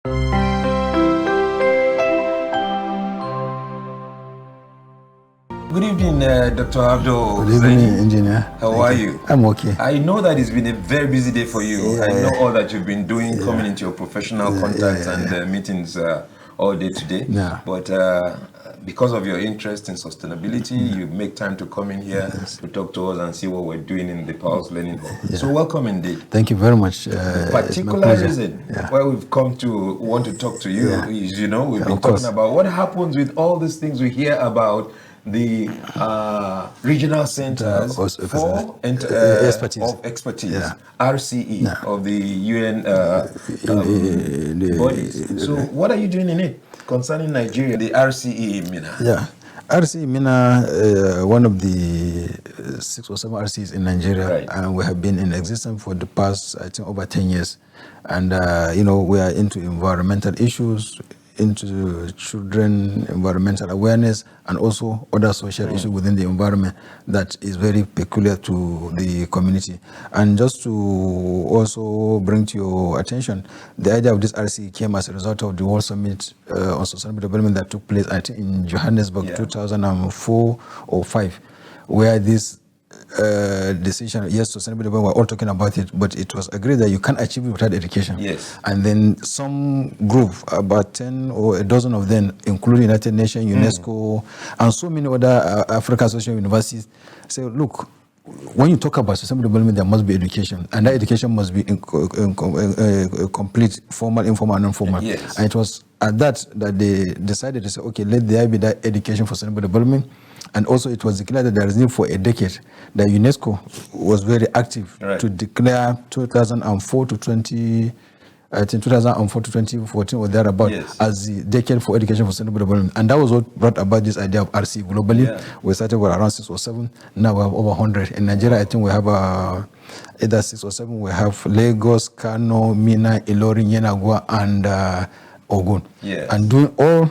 Good evening, Dr. Abdul. Good evening, Engineer. How are you? I'm okay. I know that it's been a very busy day for you. Yeah. I know all that you've been doing, coming into your professional contacts and meetings all day today. Yeah. But because of your interest in sustainability, you make time to come in here to talk to us and see what we're doing in the Pulse Learning Hub. Yeah. So welcome indeed. Thank you very much. The particular reason why we've come to want to talk to you is, we've been talking about what happens with all these things we hear about the regional centers of expertise, RCE, of the UN bodies. So what are you doing in it concerning Nigeria, the RCE in Mina? Yeah. RCE Mina, one of the 6 or 7 RCEs in Nigeria, and we have been in existence for the past, I think, over 10 years. And, we are into environmental issues, into children, environmental awareness, and also other social issues within the environment that is very peculiar to the community. And just to also bring to your attention, the idea of this RC came as a result of the World Summit on Sustainable Development that took place, I think, in Johannesburg, 2004 or 5, where this decision, sustainable development, we're all talking about it, but it was agreed that you can't achieve it without education. Yes. And then some group, about 10 or a dozen of them, including United Nations, UNESCO, and so many other African social universities, say, look, when you talk about sustainable development, there must be education, and that education must be complete, formal, informal, and non-formal. Yes. And it was at that they decided to say, okay, let there be that education for sustainable development. And also it was declared that there is need for a decade. The UNESCO was very active to declare 2004 to 2014 or thereabout as the decade for education for sustainable development. And that was what brought about this idea of RC globally. We started with around 6 or 7. Now we have over 100. In Nigeria, I think we have either 6 or 7. We have Lagos, Kano, Mina, Ilorin, Yenagua, and Ogun. And doing all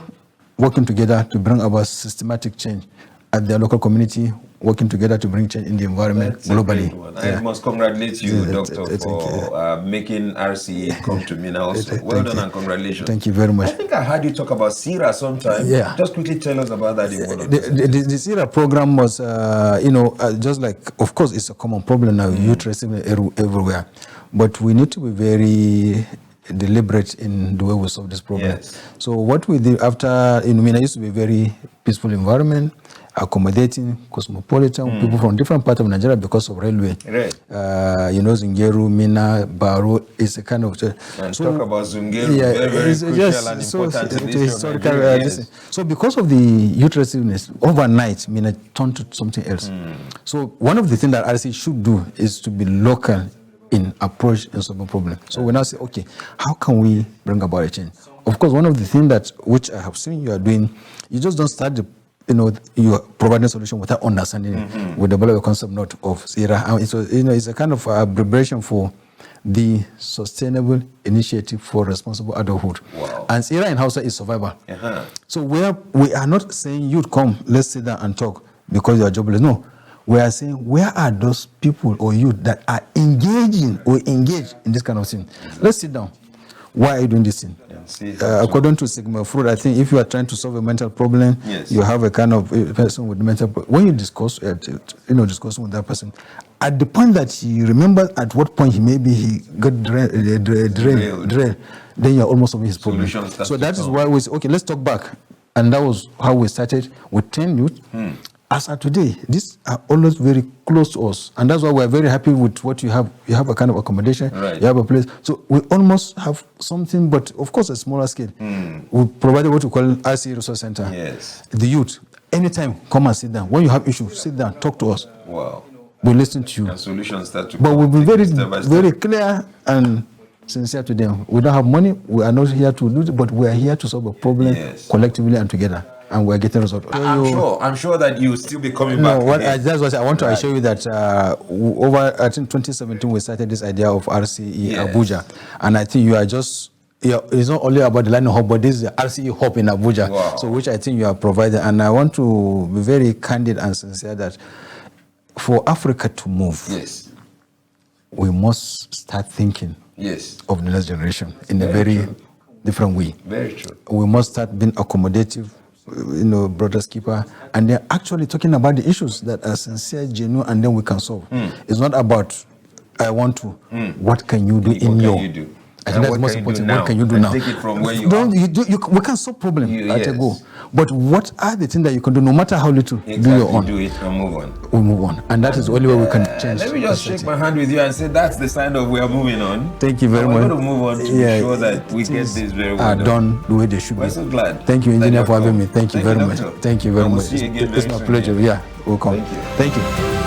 working together to bring about systematic change at their local community, working together to bring change in the environment globally. I must congratulate you, Doctor, for making RCE come to Mina also. Well done and congratulations. Thank you very much. I think I heard you talk about SIRA sometime. Just quickly tell us about that. The SIRA program was, just like, of course, it's a common problem now, youth racism everywhere. But we need to be very deliberate in the way we solve this problem. So what we did after, Mina used to be a very peaceful environment, accommodating, cosmopolitan, people from different parts of Nigeria because of railway. Zungeru, Mina, Baro is a kind of... talk about Zungeru, very crucial and important. So because of the youth resiveness, overnight, Mina turned to something else. So one of the things that RC should do is to be local in approach and solving problem. So we now say, okay, how can we bring about a change? Of course, one of the things which I have seen you are doing, you just don't start you are providing a solution without understanding it. We develop a concept not of SIRA. It's a kind of abbreviation for the Sustainable Initiative for Responsible Adulthood. And SIRA in Hausa is survival. So we are not saying you'd come, let's sit down and talk because you are jobless. No. We are saying, where are those people or youth that are engaged in this kind of thing? Let's sit down. Why are you doing this thing? According to Sigmund Freud, I think if you are trying to solve a mental problem, you have a kind of person with mental problem. When you discussing with that person, at the point that he remembers at what point he got drained, then you're almost solving his problem. So that is why we say, okay, let's talk back. And that was how we started with 10 youth. As of today, these are always very close to us. And that's why we're very happy with what you have. You have a kind of accommodation, you have a place. So we almost have something, but of course a smaller scale. We provided what we call RC Resource Center. The youth, anytime, come and sit down. When you have issues, sit down, talk to us. We listen to you. And solutions start to But we'll be very clear and sincere to them. We don't have money. We are not here to do it, but we are here to solve a problem collectively and together. And we're getting results. I'm sure that you will still be coming back. That's what I want to assure you that over, I think 2017, we started this idea of RCE Abuja. And I think you are just, it's not only about the learning hub, but this is the RCE hub in Abuja. So which I think you are providing. And I want to be very candid and sincere that for Africa to move, we must start thinking of the next generation in a very different way. Very true. We must start being accommodative, brother's keeper, and they're actually talking about the issues that are sincere, genuine, and then we can solve. It's not about, I want to, what can you do in your... What can you do? I think that's most important. What can you do now? Take it from where you are. We can solve problems at a go. But what are the things that you can do, no matter how little, do your own. Do it and move on. We move on. And that is the only way we can change. Let me just shake my hand with you and say that's the sign of we are moving on. Thank you very much. We're going to move on to be sure that we get this very well done the way they should be. We're so glad. Thank you, engineer, for having me. Thank you very much. Thank you very much. We'll see you again It's my pleasure. Yeah, we'll come. Thank you. Thank you.